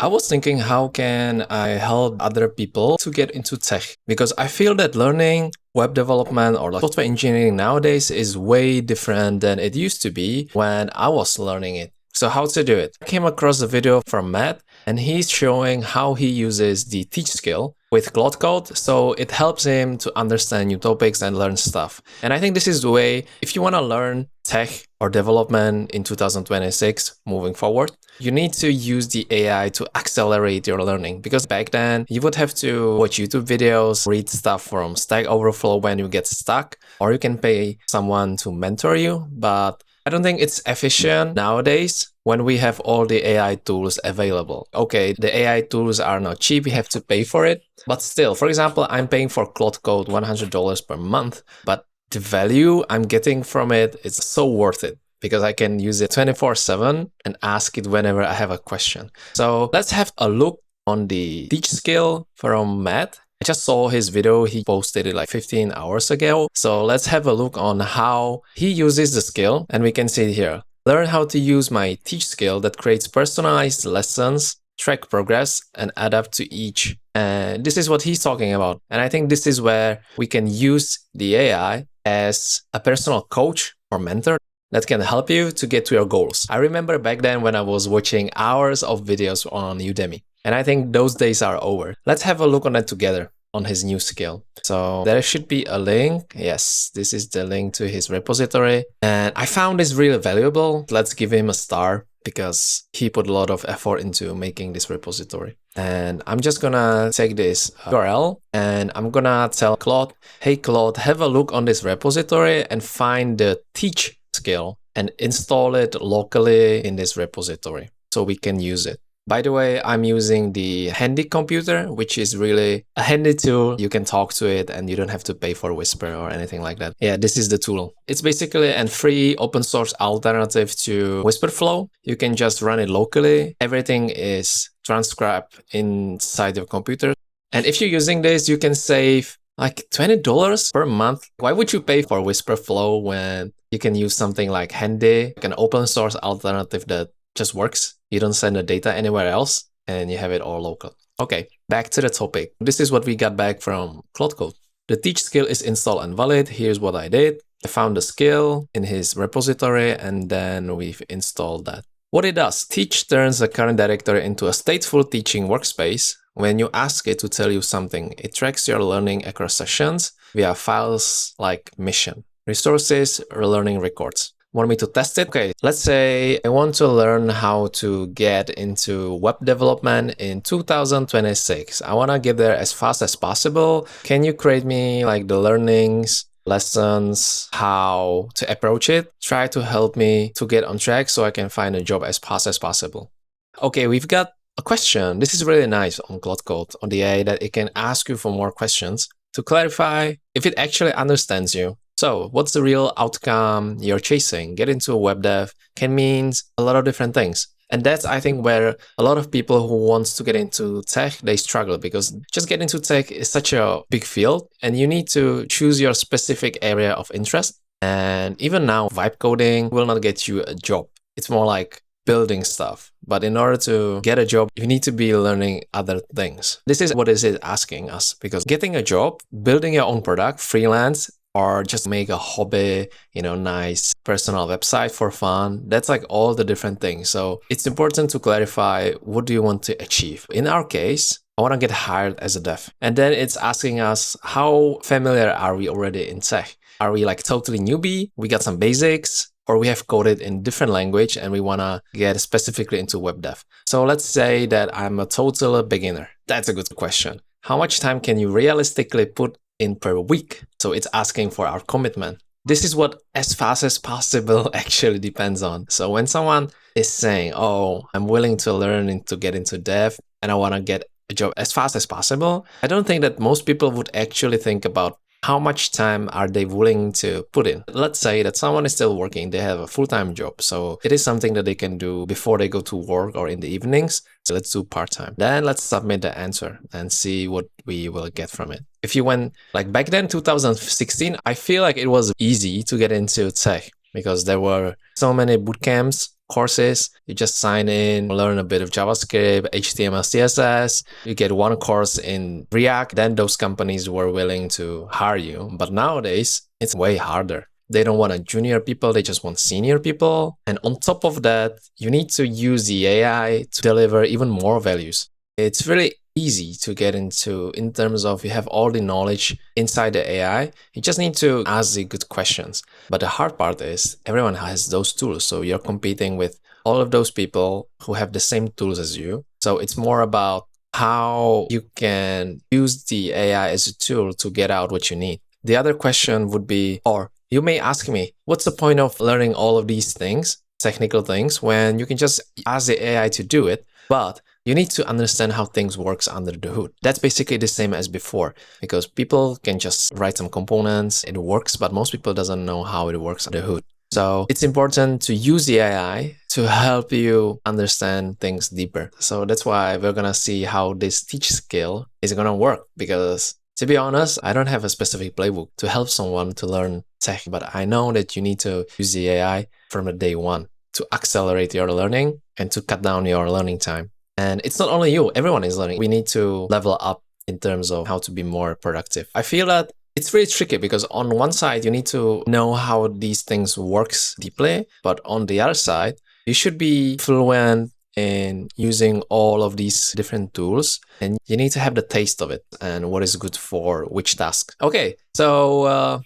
I was thinking, how can I help other people to get into tech? Because I feel that learning web development or like software engineering nowadays is way different than it used to be when I was learning it. So how to do it? I came across a video from Matt, and he's showing how he uses the teach skill with Claude Code, so it helps him to understand new topics and learn stuff. And I think this is the way, if you want to learn tech or development in 2026 moving forward, you need to use the AI to accelerate your learning. Because back then, you would have to watch YouTube videos, read stuff from Stack Overflow when you get stuck, or you can pay someone to mentor you. But I don't think it's efficient nowadays when we have all the AI tools available. Okay, the AI tools are not cheap, you have to pay for it. But still, for example, I'm paying for Claude Code $100 per month, but the value I'm getting from it is so worth it because I can use it 24/7 and ask it whenever I have a question. So let's have a look on the teach skill from Matt. I just saw his video, he posted it like 15 hours ago. So let's have a look on how he uses the skill, and we can see it here. Learn how to use my teach skill that creates personalized lessons, track progress, and adapt to each. And this is what he's talking about. And I think this is where we can use the AI as a personal coach or mentor that can help you to get to your goals. I remember back then when I was watching hours of videos on Udemy. And I think those days are over. Let's have a look on it together on his new skill. So there should be a link. Yes, this is the link to his repository. And I found this really valuable. Let's give him a star because he put a lot of effort into making this repository. And I'm just gonna take this URL and I'm gonna tell Claude, hey Claude, have a look on this repository and find the teach skill and install it locally in this repository so we can use it. By the way, I'm using the handy computer, which is really a handy tool. You can talk to it and you don't have to pay for Whisper or anything like that. Yeah, this is the tool. It's basically a free open source alternative to Whisperflow. You can just run it locally. Everything is transcribed inside your computer. And if you're using this, you can save like $20 per month. Why would you pay for Whisperflow when you can use something like Handy, like an open source alternative that just works? You don't send the data anywhere else and you have it all local. Okay, back to the topic. This is what we got back from Claude Code. The teach skill is installed and valid. Here's what I did. I found the skill in his repository and then we've installed that. What it does, teach turns the current directory into a stateful teaching workspace. When you ask it to tell you something, it tracks your learning across sessions via files like mission, resources, or learning records. Want me to test it? Okay, let's say I want to learn how to get into web development in 2026. I want to get there as fast as possible. Can you create me like the learnings, lessons, how to approach it? Try to help me to get on track so I can find a job as fast as possible. Okay, we've got a question. This is really nice on Claude Code, on the AI, that it can ask you for more questions to clarify if it actually understands you. So what's the real outcome you're chasing? Get into web dev can mean a lot of different things. And that's, I think, where a lot of people who want to get into tech, they struggle because just getting into tech is such a big field and you need to choose your specific area of interest. And even now, vibe coding will not get you a job. It's more like building stuff. But in order to get a job, you need to be learning other things. This is what it is asking us, because getting a job, building your own product, freelance, or just make a hobby, nice personal website for fun. That's like all the different things. So it's important to clarify, what do you want to achieve? In our case, I want to get hired as a dev. And then it's asking us, how familiar are we already in tech? Are we like totally newbie? We got some basics, or we have coded in different language and we want to get specifically into web dev. So let's say that I'm a total beginner. That's a good question. How much time can you realistically put in per week? So it's asking for our commitment. This is what as fast as possible actually depends on. So when someone is saying, oh, I'm willing to learn to get into dev and I want to get a job as fast as possible, I don't think that most people would actually think about how much time are they willing to put in. Let's say that someone is still working, they have a full-time job. So it is something that they can do before they go to work or in the evenings. So let's do part-time. Then let's submit the answer and see what we will get from it. If you went like back then, 2016, I feel like it was easy to get into tech because there were so many boot camps courses. You just sign in, learn a bit of JavaScript, HTML, CSS. You get one course in React. Then those companies were willing to hire you. But nowadays, it's way harder. They don't want junior people, they just want senior people. And on top of that, you need to use the AI to deliver even more values. It's really easy to get into in terms of you have all the knowledge inside the AI. You just need to ask the good questions. But the hard part is everyone has those tools. So you're competing with all of those people who have the same tools as you. So it's more about how you can use the AI as a tool to get out what you need. The other question would be, or you may ask me, what's the point of learning all of these things, technical things, when you can just ask the AI to do it? But you need to understand how things works under the hood. That's basically the same as before, because people can just write some components, it works, but most people doesn't know how it works under the hood. So it's important to use the AI to help you understand things deeper. So that's why we're gonna see how this teach skill is gonna work, because to be honest, I don't have a specific playbook to help someone to learn tech, but I know that you need to use the AI from the day one to accelerate your learning and to cut down your learning time. And it's not only you, everyone is learning. We need to level up in terms of how to be more productive. I feel that it's really tricky because on one side, you need to know how these things works deeply, but on the other side, you should be fluent in using all of these different tools, and you need to have the taste of it and what is good for which task. Okay, so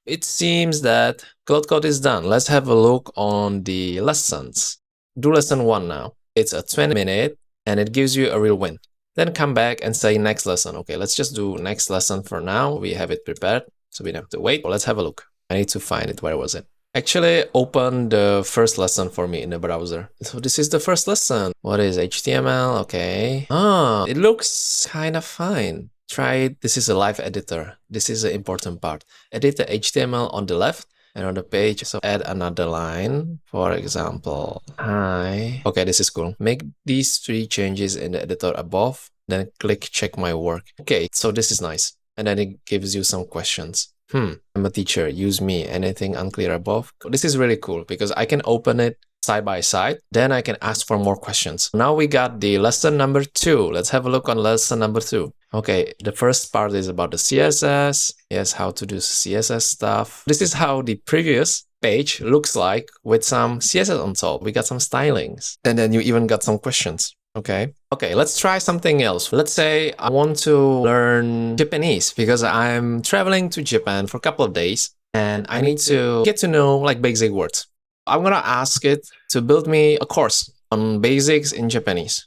it seems that Claude Code is done. Let's have a look on the lessons. Do lesson 1 now. It's a 20-minute and it gives you a real win. Then come back and say next lesson. Okay, let's just do next lesson for now. We have it prepared, so we don't have to wait. Well, let's have a look. I need to find it. Where was it? Actually, open the first lesson for me in the browser. So this is the first lesson. What is HTML? Okay. Ah, it looks kind of fine. Try it. This is a live editor. This is the important part. Edit the HTML on the left and on the page. So add another line. For example, hi. Okay, this is cool. Make these 3 changes in the editor above. Then click check my work. Okay, so this is nice. And then it gives you some questions. I'm a teacher, use me, anything unclear above? This is really cool because I can open it side by side. Then I can ask for more questions. Now we got the lesson number 2. Let's have a look on lesson number 2. Okay, the first part is about the CSS. Yes, how to do CSS stuff. This is how the previous page looks like with some CSS on top. We got some stylings. And then you even got some questions. Okay, let's try something else. Let's say I want to learn Japanese because I'm traveling to Japan for a couple of days and I need to get to know like basic words. I'm gonna ask it to build me a course on basics in Japanese.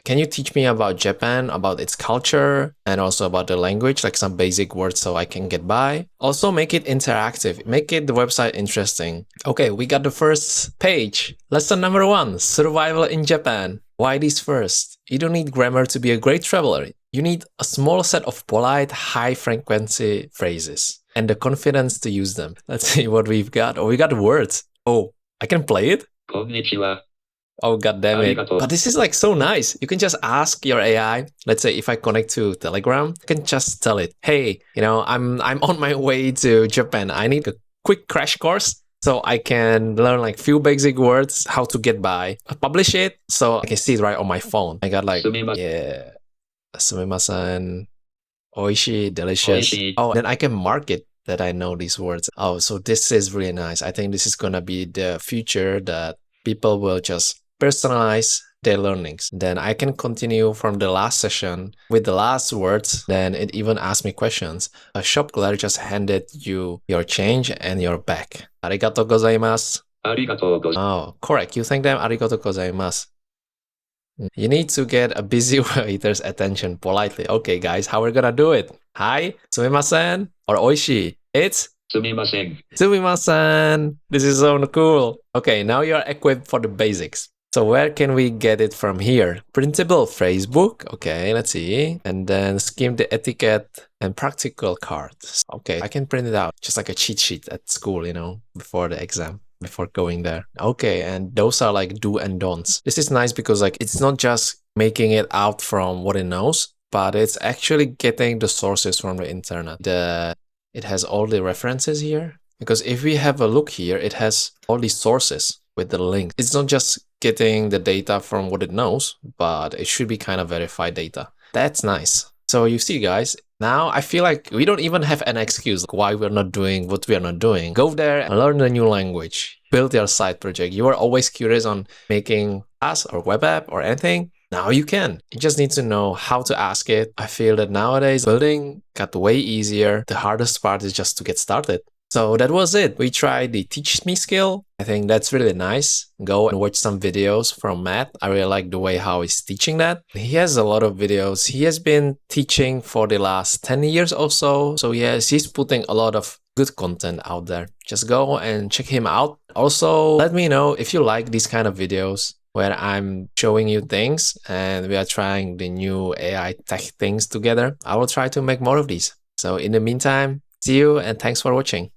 Can you teach me about Japan, about its culture, and also about the language, like some basic words so I can get by? Also make it interactive, make it the website interesting. Okay, we got the first page. Lesson number 1, survival in Japan. Why this first? You don't need grammar to be a great traveler. You need a small set of polite, high-frequency phrases and the confidence to use them. Let's see what we've got. Oh, we got the words. Oh, I can play it? Konnichiwa. Oh, god damn it. But this is like so nice. You can just ask your AI. Let's say if I connect to Telegram, I can just tell it, hey, you know, I'm on my way to Japan. I need a quick crash course so I can learn like few basic words, how to get by. I publish it so I can see it right on my phone. I got like, yeah, sumimasen, oishi, delicious. Oishi. Oh, then I can mark it that I know these words. Oh, so this is really nice. I think this is gonna be the future that people will just personalize their learnings. Then I can continue from the last session with the last words. Then it even asked me questions. A shop clerk just handed you your change and your bag. Arigato gozaimasu. Arigato gozaimasu. Oh, correct. You thank them. Arigato gozaimasu. You need to get a busy waiter's attention politely. Okay, guys, how we're gonna do it? Hi, sumimasen or oishi. It's sumimasen. Sumimasen. This is so cool. Okay, now you're equipped for the basics. So where can we get it from here? Printable phrasebook. Okay, let's see. And then scheme the etiquette and practical cards. Okay, I can print it out just like a cheat sheet at school, you know, before the exam, before going there. Okay, and those are like do and don'ts. This is nice because like it's not just making it out from what it knows, but it's actually getting the sources from the internet. It has all the references here. Because if we have a look here, it has all these sources with the link. It's not just getting the data from what it knows, but it should be kind of verified data. That's nice. So you see, guys, now I feel like we don't even have an excuse why we're not doing what we are not doing. Go there and learn a new language. Build your side project. You are always curious on making apps or web app or anything. Now you can. You just need to know how to ask it. I feel that nowadays building got way easier. The hardest part is just to get started. So that was it. We tried the Teach Me skill. I think that's really nice. Go and watch some videos from Matt. I really like the way how he's teaching that. He has a lot of videos. He has been teaching for the last 10 years or so. So yes, he's putting a lot of good content out there. Just go and check him out. Also, let me know if you like these kind of videos where I'm showing you things and we are trying the new AI tech things together. I will try to make more of these. So in the meantime, see you and thanks for watching.